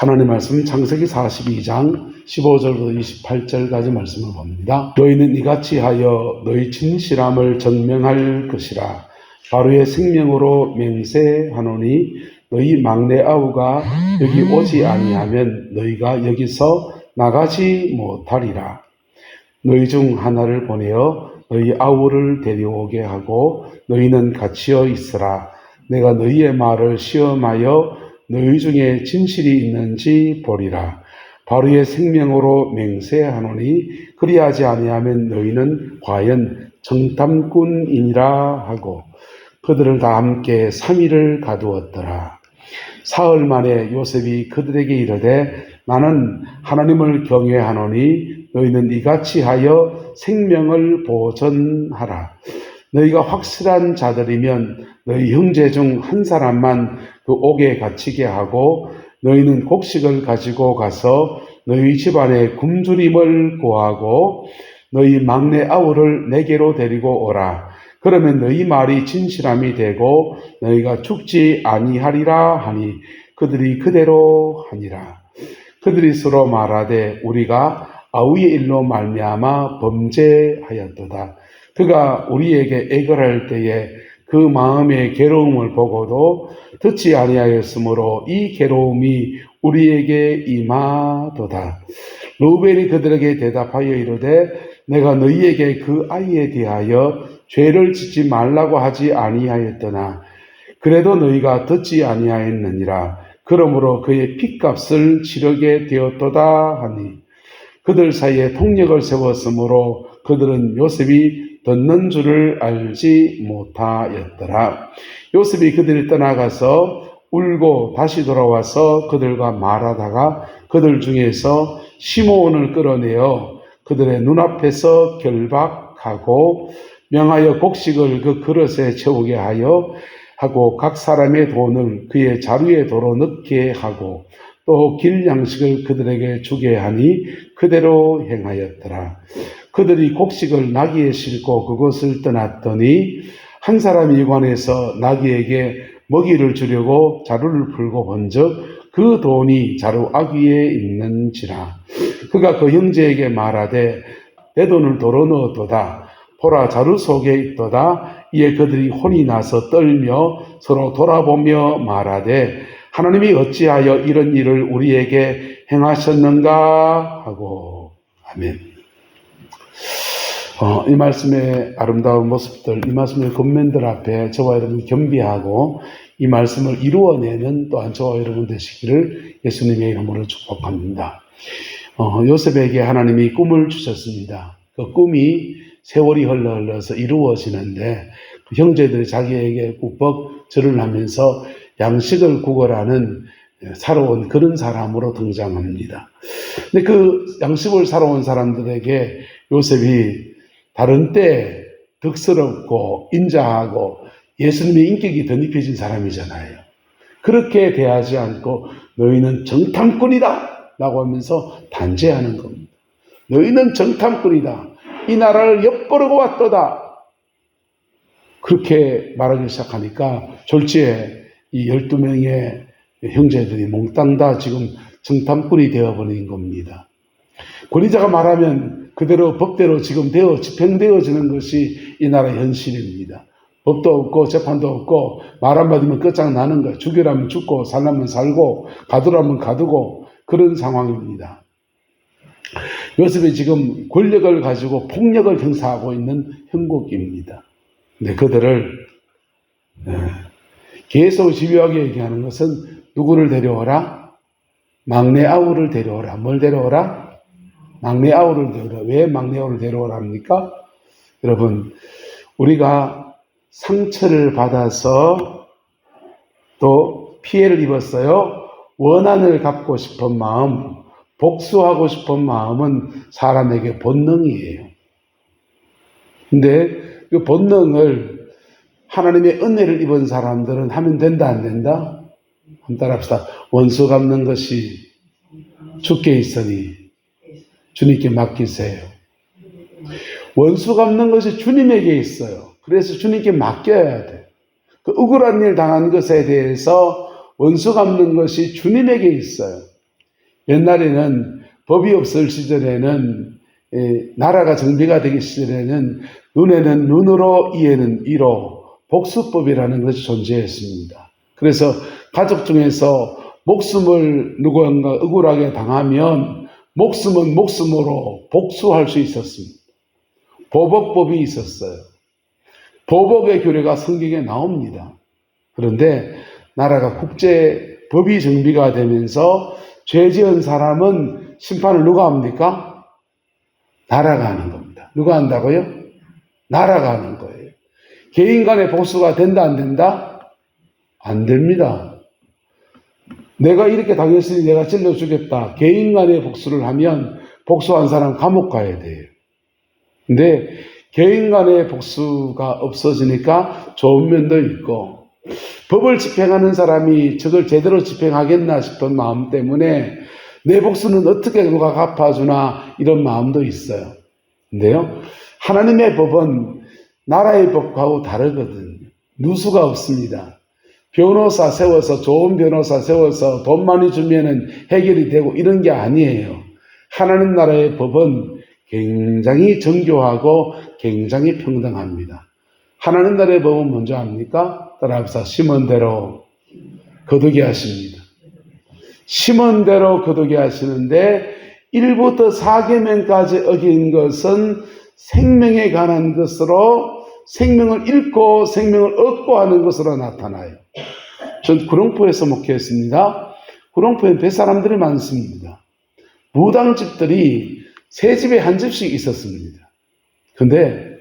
하나님 말씀 창세기 42장 15절부터 28절까지 말씀을 봅니다. 너희는 이같이 하여 너희 진실함을 증명할 것이라. 바로의 생명으로 맹세하노니 너희 막내 아우가 여기 오지 아니하면 너희가 여기서 나가지 못하리라. 너희 중 하나를 보내어 너희 아우를 데려오게 하고 너희는 갇혀 있으라. 내가 너희의 말을 시험하여 너희 중에 진실이 있는지 보리라. 바로의 생명으로 맹세하노니 그리하지 아니하면 너희는 과연 정탐꾼이니라 하고 그들을 다 함께 3일을 가두었더라. 사흘 만에 요셉이 그들에게 이르되 나는 하나님을 경외하노니 너희는 이같이 하여 생명을 보존하라. 너희가 확실한 자들이면 너희 형제 중 한 사람만 그 옥에 갇히게 하고 너희는 곡식을 가지고 가서 너희 집안에 굶주림을 구하고 너희 막내 아우를 내게로 데리고 오라. 그러면 너희 말이 진실함이 되고 너희가 죽지 아니하리라 하니 그들이 그대로 하니라. 그들이 서로 말하되 우리가 아우의 일로 말미암아 범죄하였도다. 그가 우리에게 애걸할 때에 그 마음의 괴로움을 보고도 듣지 아니하였으므로 이 괴로움이 우리에게 임하도다. 르우벤이 그들에게 대답하여 이르되 내가 너희에게 그 아이에 대하여 죄를 짓지 말라고 하지 아니하였더나 그래도 너희가 듣지 아니하였느니라. 그러므로 그의 핏값을 치르게 되었도다 하니 그들 사이에 통역을 세웠으므로 그들은 요셉이 듣는 줄을 알지 못하였더라. 요셉이 그들이 떠나가서 울고 다시 돌아와서 그들과 말하다가 그들 중에서 시므온을 끌어내어 그들의 눈앞에서 결박하고 명하여 곡식을 그 그릇에 채우게 하고 각 사람의 돈을 그의 자루에 도로 넣게 하고 또 길 양식을 그들에게 주게 하니 그대로 행하였더라. 그들이 곡식을 나귀에 싣고 그곳을 떠났더니 한 사람이 일관해서 나귀에게 먹이를 주려고 자루를 풀고 본즉 그 돈이 자루 아귀에 있는지라. 그가 그 형제에게 말하되 내 돈을 도로 넣었도다. 보라 자루 속에 있도다. 이에 그들이 혼이 나서 떨며 서로 돌아보며 말하되 하나님이 어찌하여 이런 일을 우리에게 행하셨는가 하고. 아멘. 이 말씀의 아름다운 모습들, 이 말씀의 권면들 앞에 저와 여러분 겸비하고 이 말씀을 이루어내는 또한 저와 여러분 되시기를 예수님의 이름으로 축복합니다. 요셉에게 하나님이 꿈을 주셨습니다. 그 꿈이 세월이 흘러서 이루어지는데 그 형제들이 자기에게 꾸벅 절을 하면서 양식을 구걸하는 사러 온 그런 사람으로 등장합니다. 근데 그 양식을 사러 온 사람들에게 요셉이 다른 때 덕스럽고 인자하고 예수님의 인격이 덧입혀진 사람이잖아요. 그렇게 대하지 않고 너희는 정탐꾼이다 라고 하면서 단죄하는 겁니다. 너희는 정탐꾼이다. 이 나라를 엿보르고 왔도다. 그렇게 말하기 시작하니까 졸지에 이 12명의 형제들이 몽땅 다 지금 정탐꾼이 되어버린 겁니다. 권위자가 말하면 그대로 법대로 지금 집행되어지는 것이 이 나라의 현실입니다. 법도 없고 재판도 없고 말 한마디면 끝장나는 거예요. 죽여라면 죽고 살라면 살고 가두라면 가두고 그런 상황입니다. 요셉이 지금 권력을 가지고 폭력을 행사하고 있는 형국입니다. 근데 그들을 계속 집요하게 얘기하는 것은 누구를 데려오라? 막내 아우를 데려오라. 뭘 데려오라? 막내 아우를 데려오라. 왜 막내 아우를 데려오라 합니까? 여러분, 우리가 상처를 받아서 또 피해를 입었어요. 원한을 갚고 싶은 마음, 복수하고 싶은 마음은 사람에게 본능이에요. 근데 그 본능을 하나님의 은혜를 입은 사람들은 하면 된다, 안 된다? 한번 따라합시다. 원수 갚는 것이 주께 있으니 주님께 맡기세요. 원수 갚는 것이 주님에게 있어요. 그래서 주님께 맡겨야 돼. 그 억울한 일 당한 것에 대해서 원수 갚는 것이 주님에게 있어요. 옛날에는 법이 없을 시절에는 나라가 정비가 되기 시절에는 눈에는 눈으로 이에는 이로 복수법이라는 것이 존재했습니다. 그래서 가족 중에서 목숨을 누구한가 억울하게 당하면 목숨은 목숨으로 복수할 수 있었습니다. 보복법이 있었어요. 보복의 규례가 성경에 나옵니다. 그런데 나라가 국제 법이 정비가 되면서 죄 지은 사람은 심판을 누가 합니까? 나라가 하는 겁니다. 누가 한다고요? 나라가 하는 거예요. 개인 간의 복수가 된다 안 된다? 안 됩니다. 내가 이렇게 당했으니 내가 찔러주겠다. 개인 간의 복수를 하면 복수한 사람 감옥 가야 돼요. 근데 개인 간의 복수가 없어지니까 좋은 면도 있고 법을 집행하는 사람이 저걸 제대로 집행하겠나 싶은 마음 때문에 내 복수는 어떻게 누가 갚아주나 이런 마음도 있어요. 근데요, 하나님의 법은 나라의 법하고 다르거든요. 누수가 없습니다. 변호사 세워서 좋은 변호사 세워서 돈 많이 주면은 해결이 되고 이런 게 아니에요. 하나님 나라의 법은 굉장히 정교하고 굉장히 평등합니다. 하나님 나라의 법은 먼저 합니까? 따라합시다. 심은 대로 거두게 하십니다. 심은 대로 거두게 하시는데 1부터 4계명까지 어긴 것은 생명에 관한 것으로 생명을 잃고 생명을 얻고 하는 것으로 나타나요. 전 구룡포에서 목회했습니다. 구룡포에 뱃사람들이 많습니다. 무당집들이 세 집에 한 집씩 있었습니다. 근데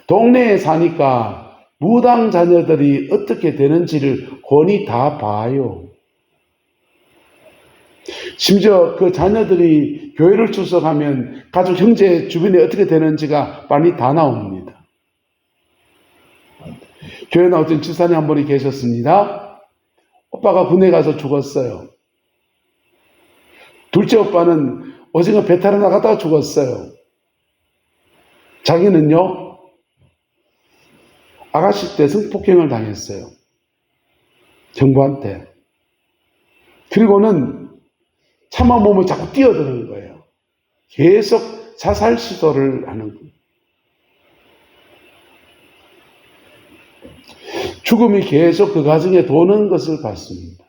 동네에 사니까 무당 자녀들이 어떻게 되는지를 훤히 다 봐요. 심지어 그 자녀들이 교회를 출석하면 가족 형제 주변에 어떻게 되는지가 많이 다 나옵니다. 교회 나오던 집사님 한 분이 계셨습니다. 오빠가 군에 가서 죽었어요. 둘째 오빠는 오징어 배 타러 나갔다가 죽었어요. 자기는요, 아가씨 때 성폭행을 당했어요. 정부한테. 그리고는 차마 몸을 자꾸 뛰어드는 거예요. 계속 자살 시도를 하는 거예요. 죽음이 계속 그 가정에 도는 것을 봤습니다.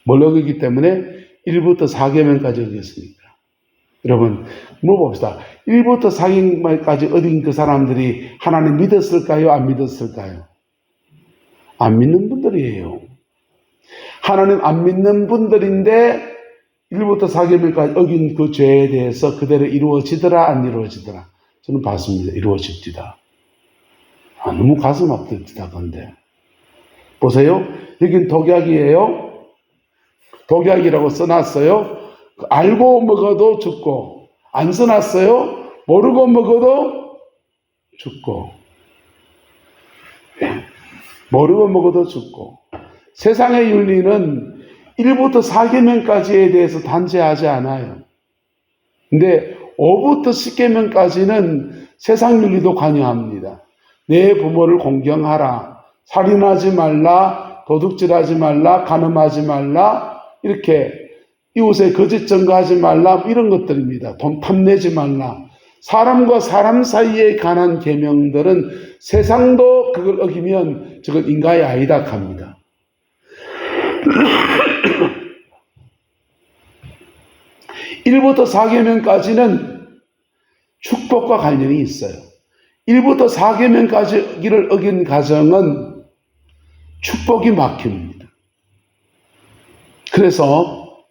뭘 어기기 때문에 1부터 4계명까지 어겼으니까. 여러분, 물어봅시다. 1부터 4계명까지 어긴 그 사람들이 하나님 믿었을까요? 안 믿었을까요? 안 믿는 분들이에요. 하나님 안 믿는 분들인데 1부터 4계명까지 어긴 그 죄에 대해서 그대로 이루어지더라 안 이루어지더라? 저는 봤습니다. 이루어집니다. 너무 가슴 아프다 건데. 보세요. 여긴 독약이에요. 독약이라고 써놨어요. 알고 먹어도 죽고, 안 써놨어요. 모르고 먹어도 죽고. 모르고 먹어도 죽고. 세상의 윤리는 1부터 4계명까지에 대해서 단죄하지 않아요. 근데 5부터 10계명까지는 세상 윤리도 관여합니다. 내 부모를 공경하라. 살인하지 말라. 도둑질하지 말라. 간음하지 말라. 이렇게 이웃에 거짓 증거하지 말라. 이런 것들입니다. 돈 탐내지 말라. 사람과 사람 사이에 관한 계명들은 세상도 그걸 어기면 저건 인간이 아니다 합니다. 1부터 4계명까지는 축복과 관련이 있어요. 1부터 4계명까지를 어긴 가정은 축복이 막힙니다. 그래서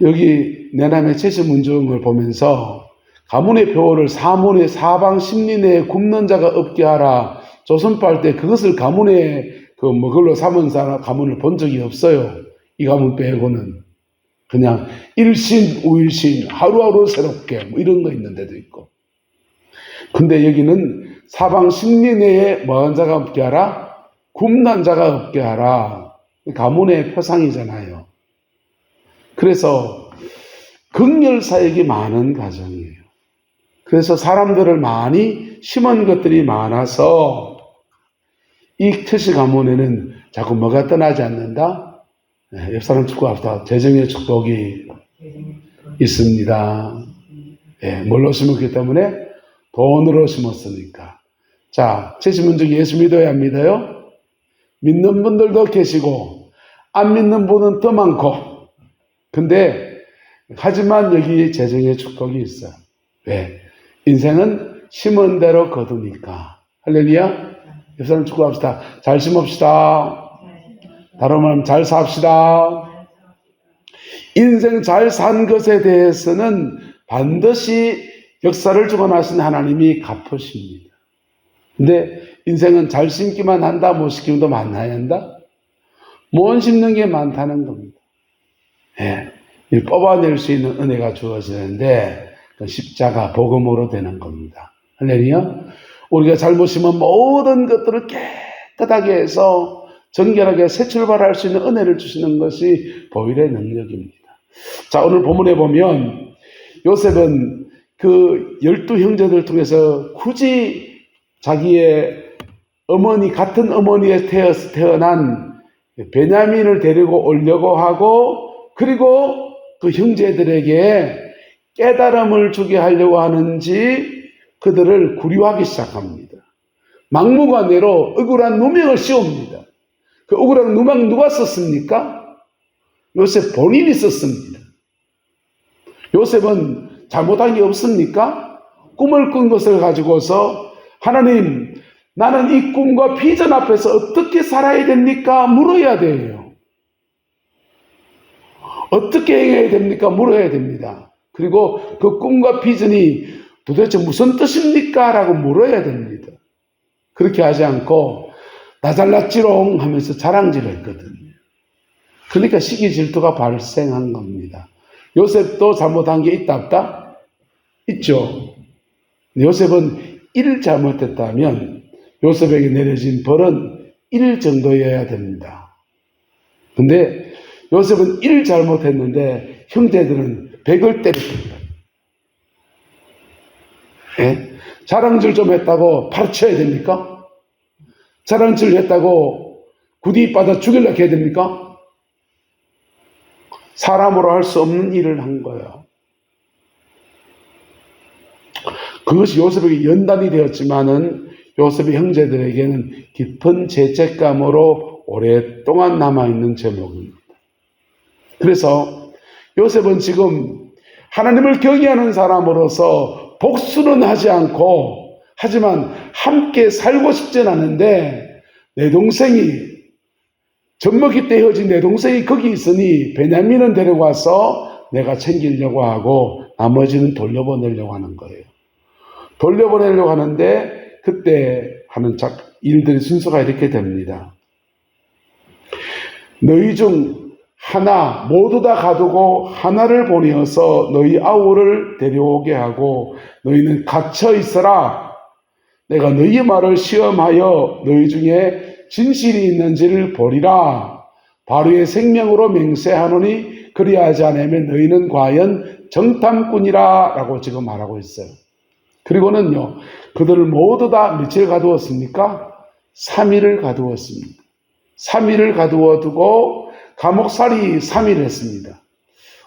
여기 내남의 채식문정을 보면서 가문의 표어를 사문의 사방 십리 내에 굶는 자가 없게 하라. 조선팔 때 그것을 가문의 그걸로 삼은 사람 가문을 본 적이 없어요. 이 가문 빼고는. 그냥 일신, 우일신, 하루하루 새롭게 뭐 이런 거 있는 데도 있고. 근데 여기는 사방 십리 내에 뭐한 자가 없게 하라? 굶는 자가 없게 하라. 가문의 표상이잖아요. 그래서 극렬사역이 많은 가정이에요. 그래서 사람들을 많이 심은 것들이 많아서 이 태시 가문에는 자꾸 뭐가 떠나지 않는다? 옆 사람 축복합시다. 재정의 축복이 있습니다. 뭘로 심었기 때문에? 돈으로 심었으니까. 자, 제 질문 중에 예수 믿어야 안 믿어요? 믿는 분들도 계시고 안 믿는 분은 더 많고. 근데 하지만 여기 재정의 축복이 있어요. 왜? 인생은 심은 대로 거두니까. 할렐루야. 옆 사람 축복합시다. 잘 심읍시다. 다른 말하면 잘 삽시다. 인생 잘 산 것에 대해서는 반드시 역사를 주관하신 하나님이 갚으십니다. 근데 인생은 잘 심기만 한다, 못 심기도 만나야 한다? 못 심는 게 많다는 겁니다. 이 뽑아낼 수 있는 은혜가 주어지는데 그 십자가 복음으로 되는 겁니다. 할렐루야. 우리가 잘못 심은 모든 것들을 깨끗하게 해서 정결하게 새 출발할 수 있는 은혜를 주시는 것이 보일의 능력입니다. 자, 오늘 본문에 보면 요셉은 그 12형제들 통해서 굳이 자기의 어머니, 같은 어머니에 태어난 베냐민을 데리고 오려고 하고, 그리고 그 형제들에게 깨달음을 주게 하려고 하는지 그들을 구류하기 시작합니다. 막무가내로 억울한 누명을 씌웁니다. 그 억울한 누명 누가 썼습니까? 요셉 본인이 썼습니다. 요셉은 잘못한 게 없습니까? 꿈을 꾼 것을 가지고서 하나님, 나는 이 꿈과 비전 앞에서 어떻게 살아야 됩니까? 물어야 돼요. 어떻게 행해야 됩니까? 물어야 됩니다. 그리고 그 꿈과 비전이 도대체 무슨 뜻입니까? 라고 물어야 됩니다. 그렇게 하지 않고 나 잘났지롱 하면서 자랑질을 했거든요. 그러니까 시기 질투가 발생한 겁니다. 요셉도 잘못한 게 있다 없다? 있죠. 요셉은 1 잘못했다면 요셉에게 내려진 벌은 1 정도여야 됩니다. 근데 요셉은 1 잘못했는데 형제들은 100을 때렸습니다. 자랑질 좀 했다고 파헤쳐야 됩니까? 자랑질 했다고 구디 받아 죽이려고 해야 됩니까? 사람으로 할 수 없는 일을 한 거예요. 그것이 요셉에게 연단이 되었지만은 요셉의 형제들에게는 깊은 죄책감으로 오랫동안 남아있는 제목입니다. 그래서 요셉은 지금 하나님을 경외하는 사람으로서 복수는 하지 않고, 하지만 함께 살고 싶진 않은데 내 동생이 젖먹이 때 헤어진 내 동생이 거기 있으니 베냐민은 데려와서 내가 챙기려고 하고 나머지는 돌려보내려고 하는 거예요. 돌려보내려고 하는데 그때 하는 일들의 순서가 이렇게 됩니다. 너희 중 하나 모두 다 가두고 하나를 보내어서 너희 아우를 데려오게 하고 너희는 갇혀 있어라. 내가 너희 말을 시험하여 너희 중에 진실이 있는지를 보리라. 바로의 생명으로 맹세하노니 그리하지 않으면 너희는 과연 정탐꾼이라 라고 지금 말하고 있어요. 그리고는요, 그들을 모두 다 며칠 가두었습니까? 3일을 가두었습니다. 3일을 가두어 두고 감옥살이 3일 했습니다.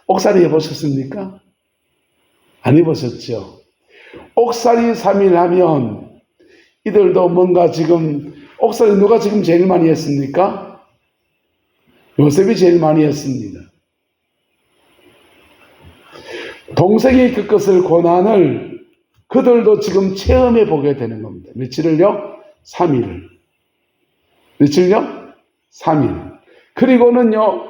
옥살이 해보셨습니까? 안 해보셨죠? 옥살이 3일 하면 이들도 뭔가 지금 옥살이 누가 지금 제일 많이 했습니까? 요셉이 제일 많이 했습니다. 동생이 겪었을 고난을 그들도 지금 체험해 보게 되는 겁니다. 며칠을요? 3일을. 며칠요? 3일. 그리고는요,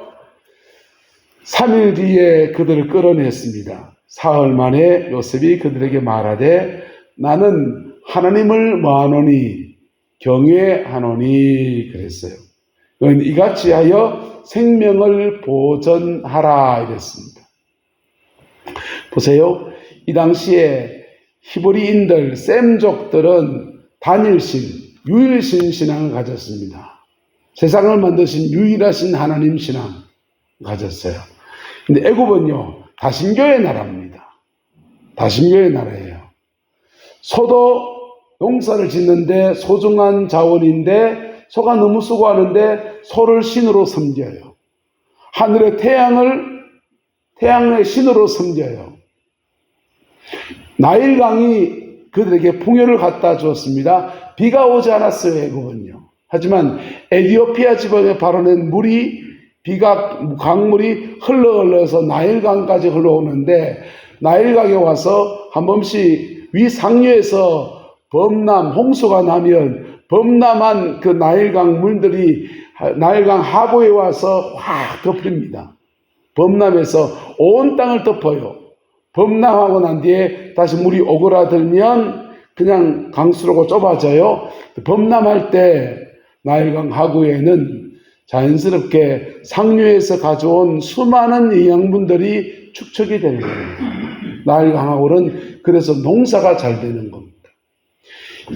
3일 뒤에 그들을 끌어냈습니다. 사흘 만에 요셉이 그들에게 말하되 나는 하나님을 뭐하노니 경외하노니 그랬어요. 너희는 이같이 하여 생명을 보전하라 이랬습니다. 보세요. 이 당시에 히브리인들, 셈족들은 단일신, 유일신 신앙을 가졌습니다. 세상을 만드신 유일하신 하나님 신앙 가졌어요. 근데 애굽은요, 다신교의 나라입니다. 다신교의 나라예요. 소도 농사를 짓는데 소중한 자원인데 소가 너무 수고하는데 소를 신으로 섬겨요. 하늘의 태양의 신으로 섬겨요. 나일강이 그들에게 풍요를 갖다 주었습니다. 비가 오지 않았어요, 애굽은요. 하지만 에티오피아 지방에 발원된 강물이 흘러서 나일강까지 흘러오는데, 나일강에 와서 한 번씩 위상류에서 홍수가 나면 범람한 그 나일강 물들이 나일강 하구에 와서 확 덮입니다. 범람해서 온 땅을 덮어요. 범람하고 난 뒤에 다시 물이 오그라들면 그냥 강수로가 좁아져요. 범람할 때 나일강 하구에는 자연스럽게 상류에서 가져온 수많은 영양분들이 축적이 되는 겁니다. 나일강 하구는 그래서 농사가 잘 되는 겁니다.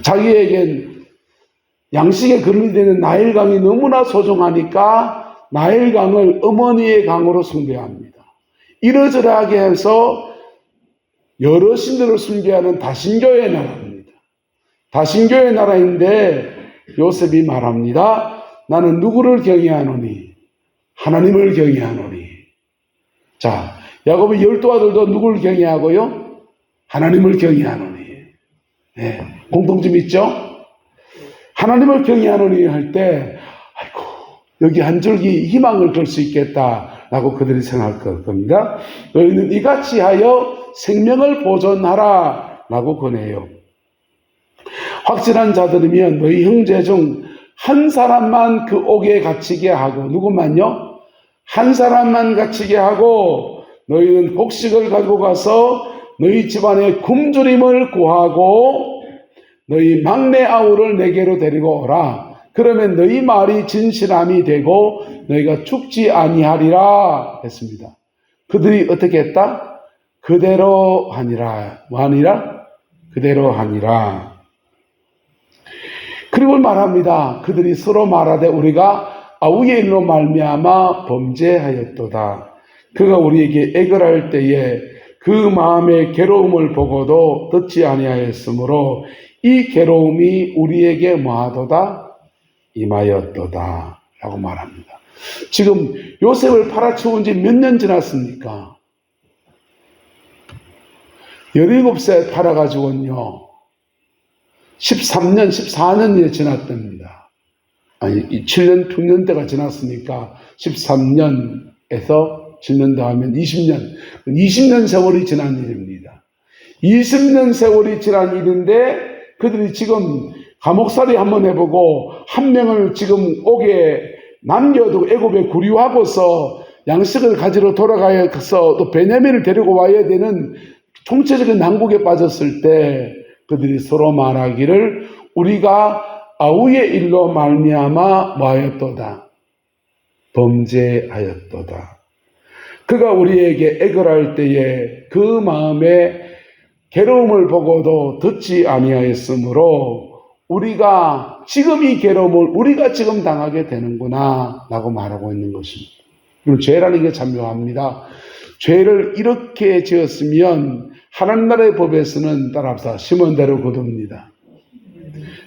자기에겐 양식의 근원이 되는 나일강이 너무나 소중하니까 나일강을 어머니의 강으로 숭배합니다. 이러저러하게 해서 여러 신들을 숭배하는 다신교의 나라입니다. 다신교의 나라인데 요셉이 말합니다. 나는 누구를 경외하노니? 하나님을 경외하노니. 자, 야곱의 12 아들도 누구를 경외하고요? 하나님을 경외하노니. 네, 공통점이 있죠? 하나님을 경외하노니 할 때, 아이고, 여기 한 줄기 희망을 걸 수 있겠다라고 그들이 생각할 겁니다. 너희는 이같이 하여 생명을 보존하라 라고 권해요. 확실한 자들이면 너희 형제 중 한 사람만 그 옥에 갇히게 하고, 누구만요? 한 사람만 갇히게 하고, 너희는 곡식을 가지고 가서 너희 집안에 굶주림을 구하고 너희 막내 아우를 내게로 데리고 오라. 그러면 너희 말이 진실함이 되고 너희가 죽지 아니하리라 했습니다. 그들이 어떻게 했다? 그대로 하니라. 뭐 하니라? 그대로 하니라. 그리고 말합니다. 그들이 서로 말하되 우리가 아우의 일로 말미암아 범죄하였도다. 그가 우리에게 애걸할 때에 그 마음의 괴로움을 보고도 듣지 아니하였으므로 이 괴로움이 우리에게 뭐하도다? 임하였도다 라고 말합니다. 지금 요셉을 팔아치운 지 몇 년 지났습니까? 17세 팔아가지고는요 13년, 14년이 지났답니다. 아니 7년, 9년대가 지났으니까 13년에서 7년 더하면 20년 세월이 지난 일입니다. 20년 세월이 지난 일인데 그들이 지금 감옥살이 한번 해보고 한 명을 지금 옥에 남겨두고 애굽에 구류하고서 양식을 가지러 돌아가서 또 베냐민을 데리고 와야 되는 총체적인 난국에 빠졌을 때 그들이 서로 말하기를 우리가 아우의 일로 말미암아 뭐하였도다? 범죄하였도다. 그가 우리에게 애걸할 때에 그 마음에 괴로움을 보고도 듣지 아니하였으므로 우리가 지금 이 괴로움을 우리가 지금 당하게 되는구나 라고 말하고 있는 것입니다. 그럼 죄라는 게 참 묘합니다. 죄를 이렇게 지었으면 하나님 나라의 법에서는 따라합시다. 심은 대로 거둡니다.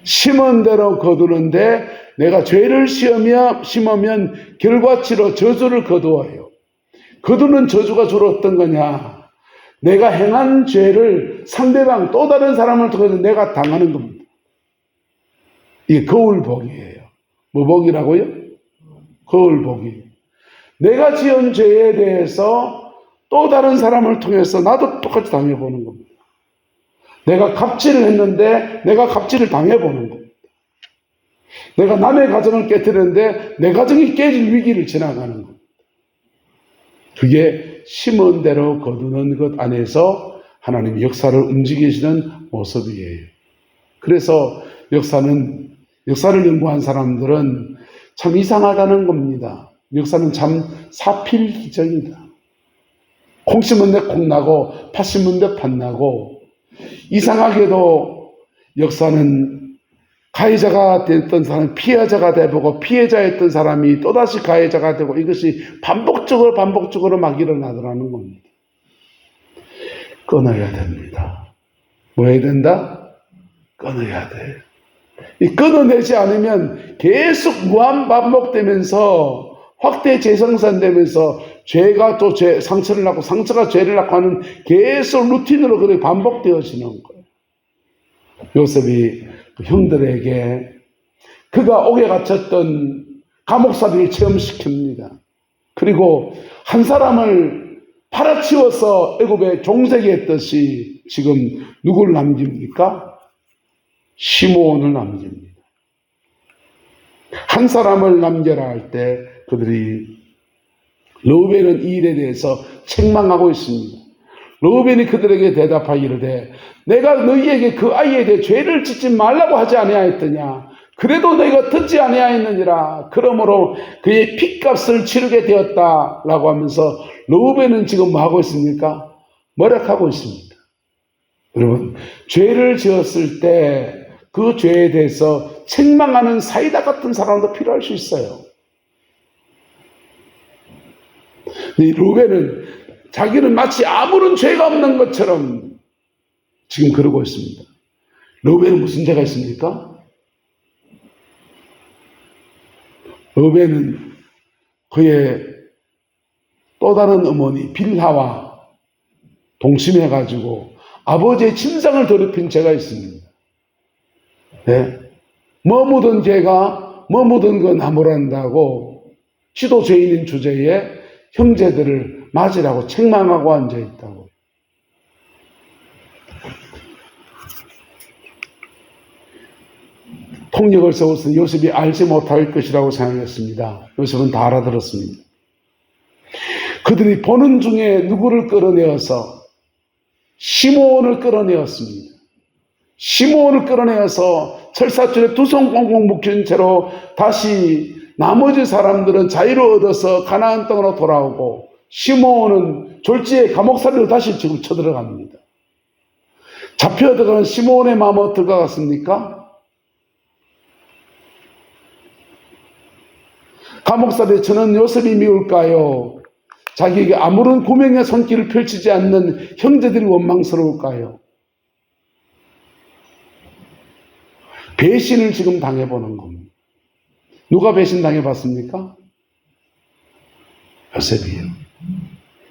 심은 대로 거두는데 내가 죄를 심으면 결과치로 저주를 거두어요. 거두는 저주가 주로 어떤 거냐? 내가 행한 죄를 상대방 또 다른 사람을 통해서 내가 당하는 겁니다. 이게 거울복이에요. 뭐 복이라고요? 거울복이. 내가 지은 죄에 대해서 또 다른 사람을 통해서 나도 똑같이 당해보는 겁니다. 내가 갑질을 했는데 내가 갑질을 당해보는 겁니다. 내가 남의 가정을 깨뜨렸는데 내 가정이 깨질 위기를 지나가는 겁니다. 그게 심은 대로 거두는 것 안에서 하나님이 역사를 움직이시는 모습이에요. 그래서 역사를 연구한 사람들은 참 이상하다는 겁니다. 역사는 참 사필기적이다. 콩 심은 데 콩 나고 팥 심은 데 팥 나고, 이상하게도 역사는 가해자가 됐던 사람이 피해자가 되고 피해자였던 사람이 또다시 가해자가 되고 이것이 반복적으로 막 일어나더라는 겁니다. 끊어야 됩니다. 뭐 해야 된다? 끊어야 돼. 이 끊어내지 않으면 계속 무한 반복되면서 확대 재생산되면서 죄가 또 상처를 낳고 상처가 죄를 낳고 하는 계속 루틴으로 그렇게 반복되어지는 거예요. 요셉이 형들에게 그가 옥에 갇혔던 감옥살이를 체험시킵니다. 그리고 한 사람을 팔아치워서 애굽에 종되게 했듯이 지금 누구를 남깁니까? 시므온을 남깁니다. 한 사람을 남겨라 할 때 그들이 르우벤은 이 일에 대해서 책망하고 있습니다. 르우벤이 그들에게 대답하기를 내가 너희에게 그 아이에 대해 죄를 짓지 말라고 하지 아니하였더냐. 그래도 너희가 듣지 아니하였느니라. 그러므로 그의 핏값을 치르게 되었다라고 하면서 르우벤은 지금 뭐 하고 있습니까? 머락하고 있습니다. 여러분, 죄를 지었을 때 그 죄에 대해서 책망하는 사이다 같은 사람도 필요할 수 있어요. 이 르우벤은 자기는 마치 아무런 죄가 없는 것처럼 지금 그러고 있습니다. 르우벤은 무슨 죄가 있습니까? 르우벤은 그의 또 다른 어머니 빌하와 동심해가지고 아버지의 침상을 더럽힌 죄가 있습니다. 네? 뭐 묻은 개가 뭐 묻은 거 나무란다고 시도 죄인인 주제에 형제들을 맞으라고 책망하고 앉아있다고. 폭력을 세워서 요셉이 알지 못할 것이라고 생각했습니다. 요셉은 다 알아들었습니다. 그들이 보는 중에 누구를 끌어내어서 시므온을 끌어내었습니다. 시므온을 끌어내어서 철사줄에 두 손 꽁꽁 묶인 채로 다시 나머지 사람들은 자유를 얻어서 가나안 땅으로 돌아오고 시므온은 졸지에 감옥살이로 다시 지금 쳐들어갑니다. 잡혀 들어가는 시므온의 마음은 어떨 것 같습니까? 감옥살이에 저는 요셉이 미울까요? 자기에게 아무런 구명의 손길을 펼치지 않는 형제들이 원망스러울까요? 배신을 지금 당해보는 겁니다. 누가 배신 당해봤습니까? 요셉이에요.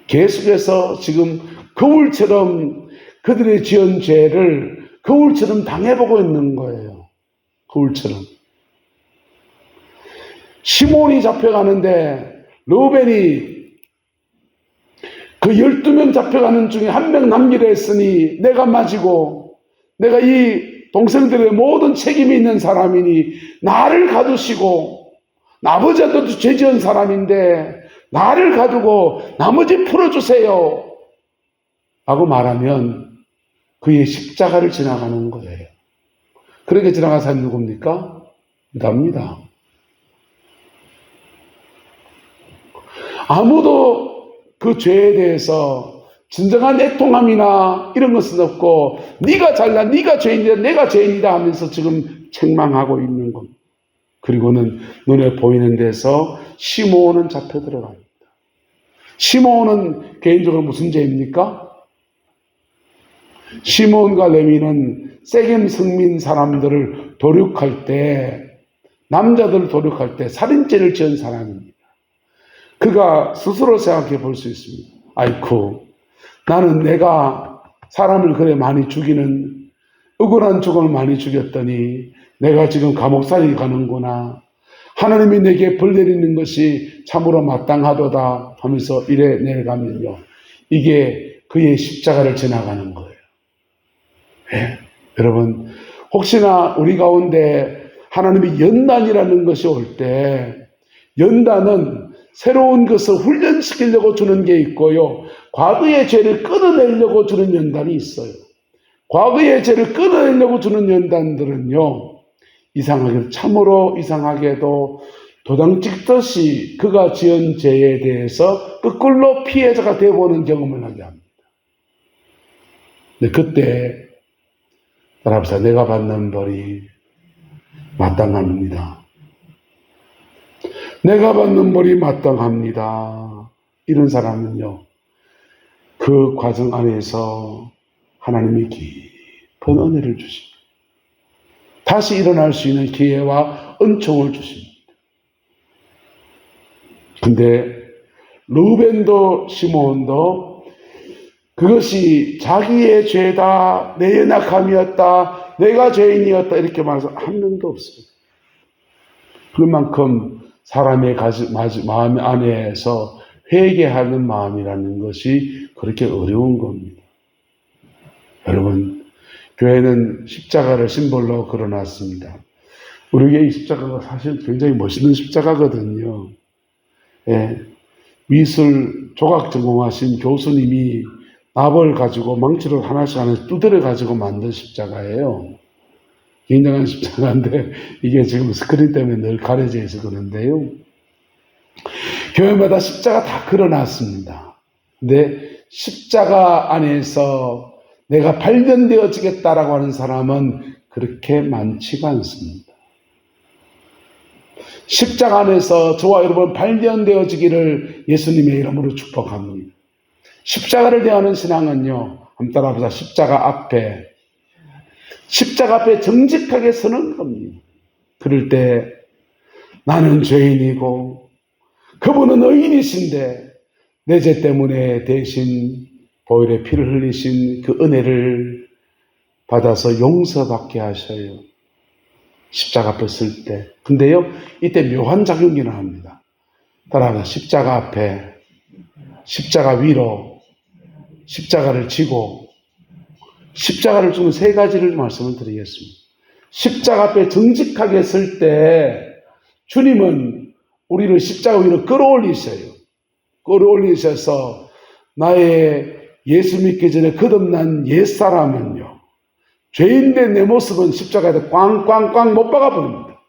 계속해서 지금 거울처럼 그들의 지은 죄를 거울처럼 당해보고 있는 거예요. 거울처럼. 시몬이 잡혀가는데 르우벤이 그 12명 잡혀가는 중에 한 명 남기려 했으니 내가 맞이고 내가 이 동생들의 모든 책임이 있는 사람이니 나를 가두시고 아버지한테도 죄 지은 사람인데 나를 가두고 나머지 풀어주세요 하고 말하면 그의 십자가를 지나가는 거예요. 그렇게 지나간 사람이 누굽니까? 유다입니다. 아무도 그 죄에 대해서 진정한 애통함이나 이런 것은 없고 네가 잘나, 네가 죄인이다, 내가 죄인이다 하면서 지금 책망하고 있는 겁니다. 그리고는 눈에 보이는 데서 시므온은 잡혀 들어갑니다. 시므온은 개인적으로 무슨 죄입니까? 시므온과 레위는 세겜 성민 사람들을 도륙할 때, 남자들을 도륙할 때 살인죄를 지은 사람입니다. 그가 스스로 생각해 볼 수 있습니다. 아이쿠, 나는 내가 사람을 그래 많이 죽이는 억울한 죽음을 많이 죽였더니 내가 지금 감옥살이 가는구나. 하나님이 내게 벌 내리는 것이 참으로 마땅하도다 하면서 이래 내려가면요. 이게 그의 십자가를 지나가는 거예요. 네? 여러분, 혹시나 우리 가운데 하나님이 연단이라는 것이 올 때 연단은 새로운 것을 훈련시키려고 주는 게 있고요. 과거의 죄를 끊어내려고 주는 연단이 있어요. 과거의 죄를 끊어내려고 주는 연단들은요. 이상하게도 참으로 이상하게도 도장 찍듯이 그가 지은 죄에 대해서 거꾸로 피해자가 되어보는 경험을 하게 합니다. 근데 그때 따라합시다. 내가 받는 벌이 마땅합니다. 내가 받는 벌이 마땅합니다. 이런 사람은요, 그 과정 안에서 하나님이 깊은 은혜를 주십니다. 다시 일어날 수 있는 기회와 은총을 주십니다. 근데 르우벤도 시므온도 그것이 자기의 죄다, 내 연약함이었다, 내가 죄인이었다 이렇게 말해서 한 명도 없어요. 그만큼 사람의 마음 안에서 회개하는 마음이라는 것이 그렇게 어려운 겁니다. 여러분, 교회는 십자가를 심벌로 걸어놨습니다. 우리에게 이 십자가가 사실 굉장히 멋있는 십자가거든요. 예, 미술 조각 전공하신 교수님이 납을 가지고 망치를 하나씩 두드려 가지고 만든 십자가예요. 굉장한 십자가인데 이게 지금 스크린 때문에 늘 가려져 있어 그런데요. 교회마다 십자가 다 걸어놨습니다. 근데 십자가 안에서 내가 발견되어지겠다라고 하는 사람은 그렇게 많지가 않습니다. 십자가 안에서 저와 여러분 발견되어지기를 예수님의 이름으로 축복합니다. 십자가를 대하는 신앙은요, 한번 따라보자. 십자가 앞에 정직하게 서는 겁니다. 그럴 때 나는 죄인이고 그분은 의인이신데 내 죄 때문에 대신 보혈의 피를 흘리신 그 은혜를 받아서 용서받게 하셔요. 십자가 앞에 설 때. 근데요, 이때 묘한 작용이 일어납니다. 따라하자. 십자가 앞에, 십자가 위로, 십자가를 지고, 십자가를 주는 세 가지를 말씀을 드리겠습니다. 십자가 앞에 정직하게 설 때 주님은 우리를 십자가 위로 끌어올리셔요. 끌어올리셔서 나의 예수 믿기 전에 거듭난 옛사람은요, 죄인된 내 모습은 십자가에 꽝꽝꽝 못 박아버립니다.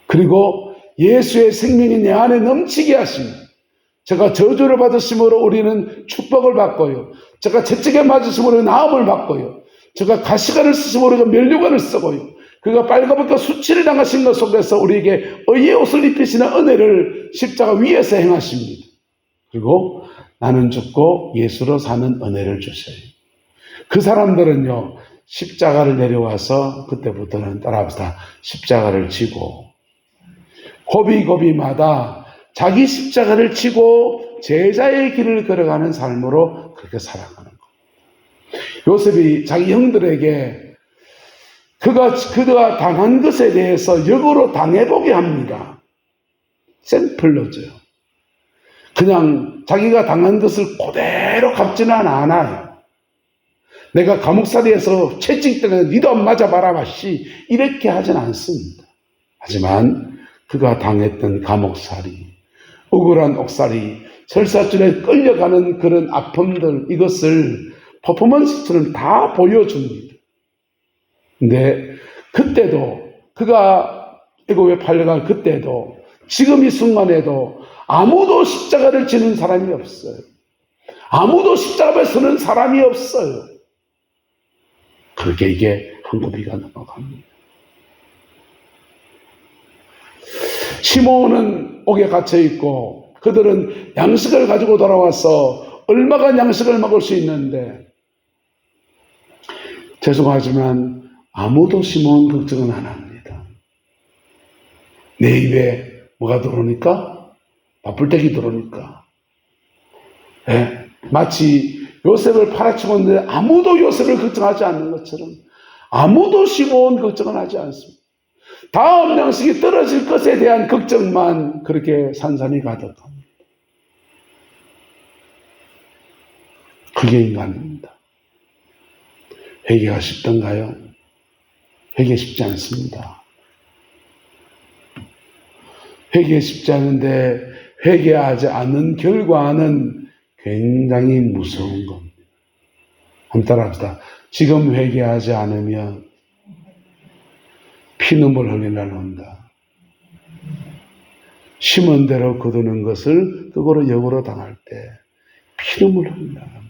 그리고 예수의 생명이 내 안에 넘치게 하십니다. 제가 저주를 받으심으로 우리는 축복을 받고요. 제가 채찍에 맞으심으로 나음을 받고요. 제가 가시관을 쓰심으로 면류관을 쓰고요. 그가 빨가벗고 수치를 당하신 것 속에서 우리에게 의의 옷을 입히시는 은혜를 십자가 위에서 행하십니다. 그리고 나는 죽고 예수로 사는 은혜를 주셔요. 그 사람들은요, 십자가를 내려와서 그때부터는 따라합시다. 십자가를 지고 고비고비마다 자기 십자가를 지고 제자의 길을 걸어가는 삶으로 그렇게 살아가는 겁니다. 요셉이 자기 형들에게 그가 당한 것에 대해서 역으로 당해보게 합니다. 샘플로죠. 그냥 자기가 당한 것을 그대로 갚지는 않아요. 내가 감옥살이에서 채찍때문에 니도 안 맞아봐라 마씨 이렇게 하진 않습니다. 하지만 그가 당했던 감옥살이, 억울한 옥살이, 설사줄에 끌려가는 그런 아픔들, 이것을 퍼포먼스처럼 다 보여줍니다. 근데 그때도 그가 애굽에 팔려간 그때도 지금 이 순간에도 아무도 십자가를 지는 사람이 없어요. 아무도 십자가 앞에 서는 사람이 없어요. 그렇게 이게 한 고비가 넘어갑니다. 시몬은 옥에 갇혀 있고 그들은 양식을 가지고 돌아와서 얼마간 양식을 먹을 수 있는데 죄송하지만 아무도 시몬 걱정은 안 합니다. 내 입에 뭐가 들어오니까? 밥불떼기 들어오니까. 네? 마치 요셉을 팔아치웠는데 아무도 요셉을 걱정하지 않는 것처럼 아무도 시몬 걱정은 하지 않습니다. 다음 양식이 떨어질 것에 대한 걱정만 그렇게 산산이 가득합니다. 그게 인간입니다. 회개가 쉽던가요? 회개 쉽지 않습니다. 회개 쉽지 않은데 회개하지 않는 결과는 굉장히 무서운 겁니다. 한번 따라합시다. 지금 회개하지 않으면 피눈물 흘리려 한다. 심은 대로 거두는 것을 떡으로 역으로 당할 때 피눈물 흘리려 합니다.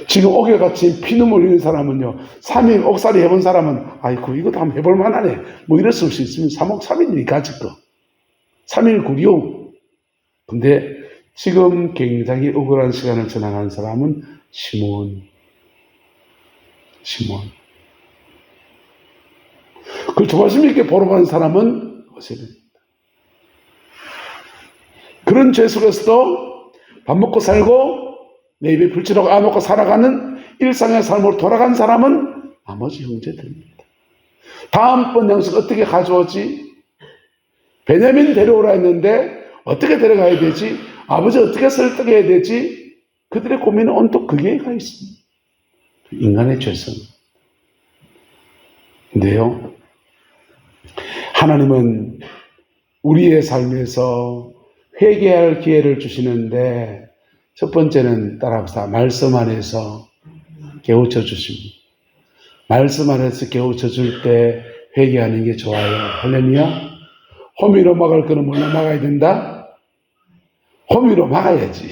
지금 옥에 갇힌 피눈물 흘리는 사람은요, 3일 옥살이 해본 사람은 아이고 이것도 한번 해볼 만하네 뭐 이랬을 수 있으면 3억 3일이 가질 거 3일 구려. 근데 지금 굉장히 억울한 시간을 지나간 사람은 시몬. 그걸 조바심 있게 보러 가는 사람은 요셉입니다. 그런 죄 속에서도 밥 먹고 살고 내 입에 불치라고 아 먹고 살아가는 일상의 삶으로 돌아간 사람은 나머지 형제들입니다. 다음번 양식 어떻게 가져오지? 베냐민 데려오라 했는데 어떻게 데려가야 되지? 아버지 어떻게 설득해야 되지? 그들의 고민은 온통 거기에 가 있습니다. 인간의 죄성. 근데요, 하나님은 우리의 삶에서 회개할 기회를 주시는데 첫 번째는 따라합시다. 말씀 안에서 깨우쳐 주십니다. 말씀 안에서 깨우쳐 줄 때 회개하는 게 좋아요. 할렐루야. 호미로 막을 거는 뭘로 막아야 된다? 호미로 막아야지.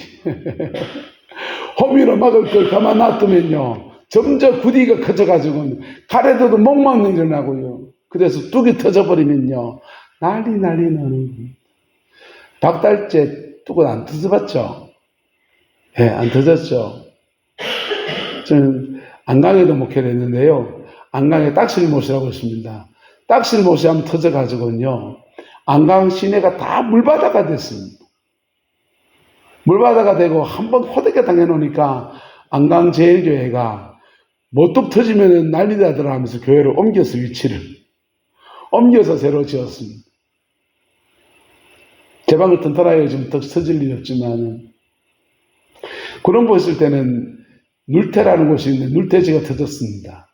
호미로 막을 걸 가만 놔두면요, 점점 구디가 커져가지고 가래도도 못 막는 일어나고요. 그래서 뚝이 터져버리면요, 난리 나는 겁니다. 박달재 뚝은 안 터져봤죠? 예, 안 터졌죠. 저는 안강에도 목회를 했는데요, 안강에 딱실못이라고 있습니다. 딱실못이 한번 터져가지고요, 안강 시내가 다 물바다가 됐습니다. 물바다가 되고 한번 호되게 당해놓으니까 안강제일교회가 못 뚝 터지면 난리 나더라 하면서 교회를 옮겨서 위치를 옮겨서 새로 지었습니다. 제 방을 튼튼하게 좀 더 터질 일이 없지만, 그런 곳 있을 때는 눌태라는 곳이 있는데 눌태지가 터졌습니다.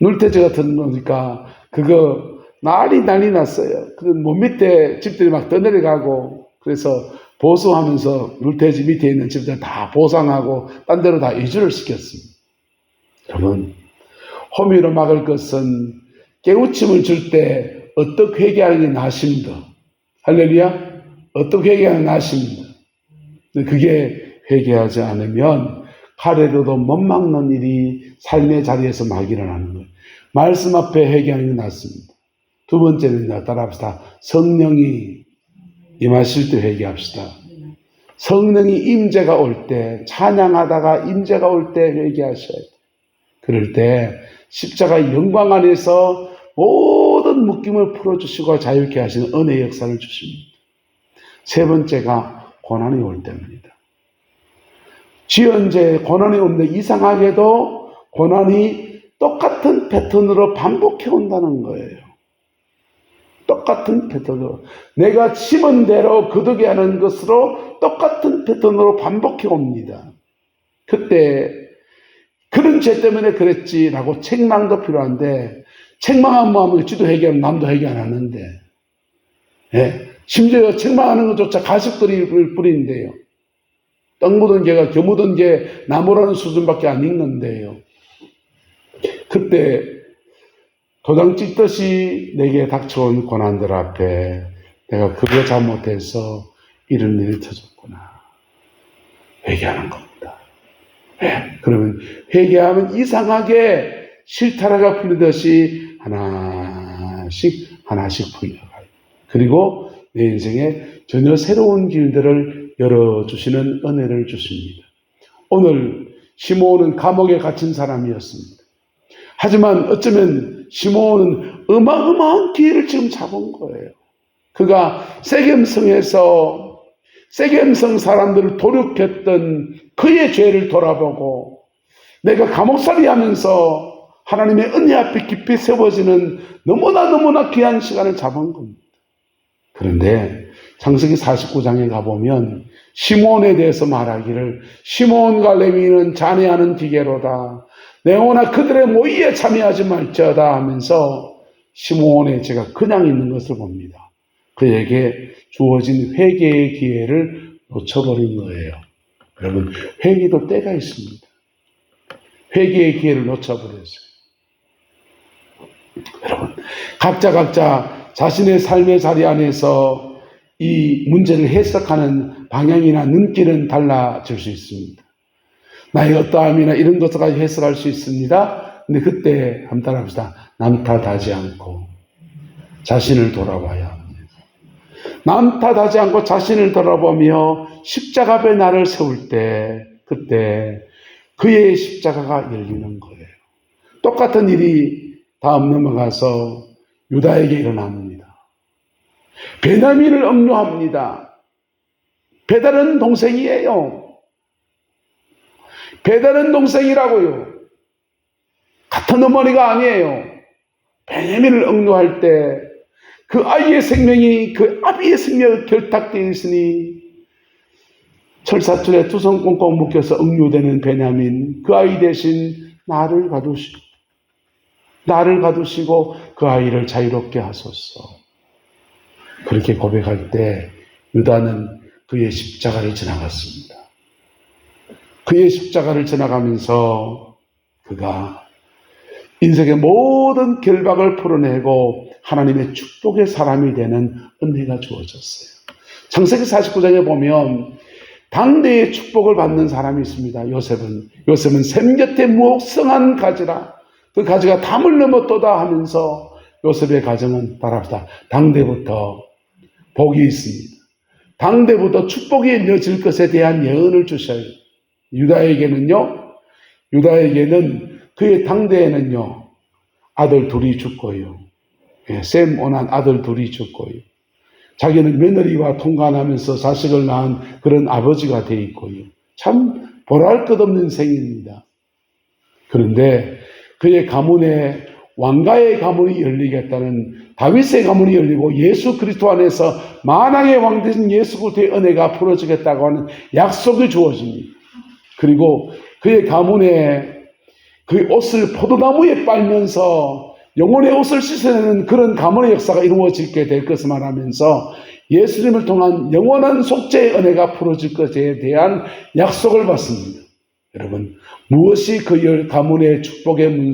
눌태지가 터지니까 그거 난리 났어요. 그 몸 밑에 집들이 막 떠내려가고, 그래서 보수하면서 눌태지 밑에 있는 집들 다 보상하고 딴 데로 다 이주를 시켰습니다. 여러분, 호미로 막을 것은 깨우침을 줄 때 어떻게 회개하는 게 나십니다. 할렐루야. 어떻게 회개하는 게 나십니다. 그게 회개하지 않으면 카레로도 못 막는 일이 삶의 자리에서 막 일어나는 거예요. 말씀 앞에 회개하는 게 낫습니다. 두 번째는 따라합시다. 성령이 임하실 때 회개합시다. 성령이 임재가 올 때, 찬양하다가 임재가 올 때 회개하셔야 돼요. 그럴 때 십자가의 영광 안에서 모든 묶임을 풀어주시고 자유케 하시는 은혜의 역사를 주십니다. 세 번째가 고난이 올 때입니다. 지연제 고난이 오는데 이상하게도 고난이 똑같은 패턴으로 반복해 온다는 거예요. 똑같은 패턴으로. 내가 심은 대로 거두게 하는 것으로 똑같은 패턴으로 반복해 옵니다. 그때 그런 죄 때문에 그랬지라고 책망도 필요한데, 책망한 마음을 지도 회개하면 남도 회개 안 하는데, 예? 심지어 책망하는 것조차 가식들이 뿌리는데요. 떡 묻은 개가 겨 묻은 개 나무라는 수준밖에 안 읽는데요. 그때 도장 찍듯이 내게 닥쳐온 고난들 앞에 내가 그거 잘못해서 이런 일이 터졌구나. 회개하는 겁니다. 네. 그러면 회개하면 이상하게 실타래가 풀리듯이 하나씩 풀려가요. 그리고 내 인생에 전혀 새로운 길들을 열어주시는 은혜를 주십니다. 오늘 시므온은 감옥에 갇힌 사람이었습니다. 하지만 어쩌면 시므온은 어마어마한 기회를 지금 잡은 거예요. 그가 세겜성에서 세겜성 사람들을 도륙했던 그의 죄를 돌아보고 내가 감옥살이 하면서 하나님의 은혜 앞에 깊이 세워지는 너무나 귀한 시간을 잡은 겁니다. 그런데 창세기 49장에 가보면 시므온에 대해서 말하기를 시므온과 레위는 잔해하는 기계로다. 내 영혼아 그들의 모의에 참여하지 말지어다 하면서 시므온의 죄가 그냥 있는 것을 봅니다. 그에게 주어진 회개의 기회를 놓쳐버린 거예요. 여러분, 회개도 때가 있습니다. 회개의 기회를 놓쳐버렸어요. 여러분, 각자 자신의 삶의 자리 안에서 이 문제를 해석하는 방향이나 눈길은 달라질 수 있습니다. 나의 어떠함이나 이런 것까지 해석할 수 있습니다. 근데 그때 한번 따라합시다. 남 탓하지 않고 자신을 돌아봐야 합니다. 남 탓하지 않고 자신을 돌아보며 십자가 앞에 나를 세울 때 그때 그의 십자가가 열리는 거예요. 똑같은 일이 다음 넘어가서 유다에게 일어납니다. 베냐민을 억류합니다. 배다른 동생이에요. 배다른 동생이라고요. 같은 어머니가 아니에요. 베냐민을 억누할 때 그 아이의 생명이 그 아비의 생명을 결탁되어 있으니 철사줄에 두 손 꽁꽁 묶여서 억누되는 베냐민, 그 아이 대신 나를 가두시고 그 아이를 자유롭게 하소서. 그렇게 고백할 때 유다는 그의 십자가를 지나갔습니다. 그의 십자가를 지나가면서 그가 인생의 모든 결박을 풀어내고 하나님의 축복의 사람이 되는 은혜가 주어졌어요. 창세기 49장에 보면 당대의 축복을 받는 사람이 있습니다. 요셉은 샘 곁에 무옥성한 가지라. 그 가지가 담을 넘었도다 하면서 요셉의 가정은 따라합시다. 당대부터 복이 있습니다. 당대부터 축복이 이어질 것에 대한 예언을 주셔요. 유다에게는 그의 당대에는요, 아들 둘이 죽고요. 셈, 오난 아들 둘이 죽고요. 자기는 며느리와 통관하면서 자식을 낳은 그런 아버지가 돼 있고요. 참 보잘것없는 생입니다. 그런데 그의 가문에 왕가의 가문이 열리겠다는 다윗의 가문이 열리고 예수 그리스도 안에서 만왕의 왕 되신 예수 그리스도의 은혜가 풀어지겠다고 하는 약속이 주어집니다. 그리고 그의 가문에 그 옷을 포도나무에 빨면서 영혼의 옷을 씻어내는 그런 가문의 역사가 이루어지게 될 것을 말하면서 예수님을 통한 영원한 속죄의 은혜가 풀어질 것에 대한 약속을 받습니다. 여러분, 무엇이 그 가문의 축복의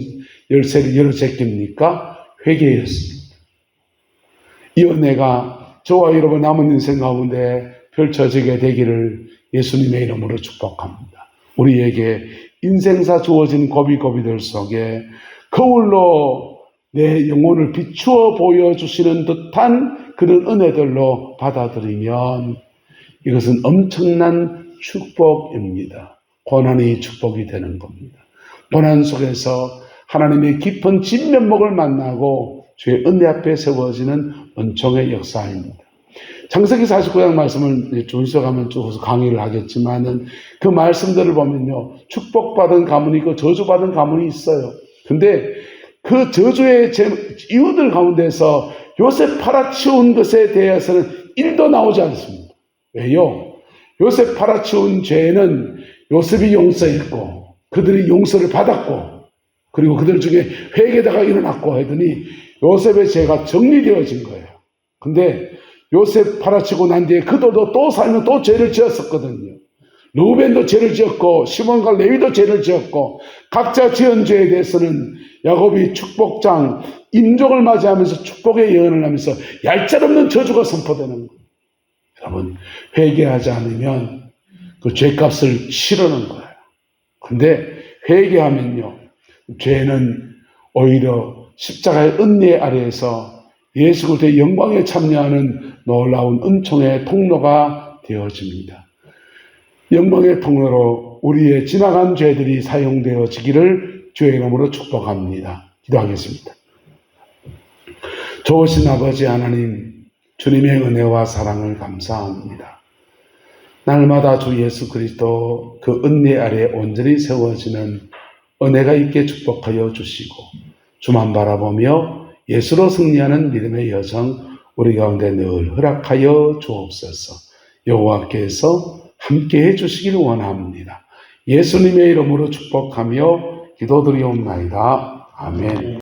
열쇠를 열어제깁니까? 회개였습니다. 이 은혜가 저와 여러분 남은 인생 가운데 펼쳐지게 되기를 예수님의 이름으로 축복합니다. 우리에게 인생사 주어진 고비고비들 속에 거울로 내 영혼을 비추어 보여주시는 듯한 그런 은혜들로 받아들이면 이것은 엄청난 축복입니다. 고난이 축복이 되는 겁니다. 고난 속에서 하나님의 깊은 진면목을 만나고 주의 은혜 앞에 세워지는 은총의 역사입니다. 창세기 49장 말씀을 준수가면 쭉 강의를 하겠지만은 그 말씀들을 보면요, 축복받은 가문이 있고 저주받은 가문이 있어요. 근데 그 저주의 이유들 가운데서 요셉 팔아치운 것에 대해서는 1도 나오지 않습니다. 왜요? 요셉 팔아치운 죄는 요셉이 용서했고 그들이 용서를 받았고 그리고 그들 중에 회개다가 일어났고 하더니 요셉의 죄가 정리되어진 거예요. 근데 요셉 팔아치고 난 뒤에 그들도 또 살면 또 죄를 지었었거든요. 루벤도 죄를 지었고 시몬과 레위도 죄를 지었고 각자 지은 죄에 대해서는 야곱이 축복장 임종을 맞이하면서 축복의 예언을 하면서 얄짤없는 저주가 선포되는 거예요. 여러분, 회개하지 않으면 그 죄값을 치르는 거예요. 근데 회개하면요, 죄는 오히려 십자가의 은혜 아래에서 예수 그리스도의 영광에 참여하는 놀라운 은총의 통로가 되어집니다. 영광의 통로로 우리의 지나간 죄들이 사용되어지기를 주의 이름으로 축복합니다. 기도하겠습니다. 좋으신 아버지 하나님, 주님의 은혜와 사랑을 감사합니다. 날마다 주 예수 그리스도 그 은혜 아래 온전히 세워지는 은혜가 있게 축복하여 주시고 주만 바라보며 예수로 승리하는 믿음의 여정 우리 가운데 늘 허락하여 주옵소서. 여호와께서 함께해 주시길 원합니다. 예수님의 이름으로 축복하며 기도드리옵나이다. 아멘.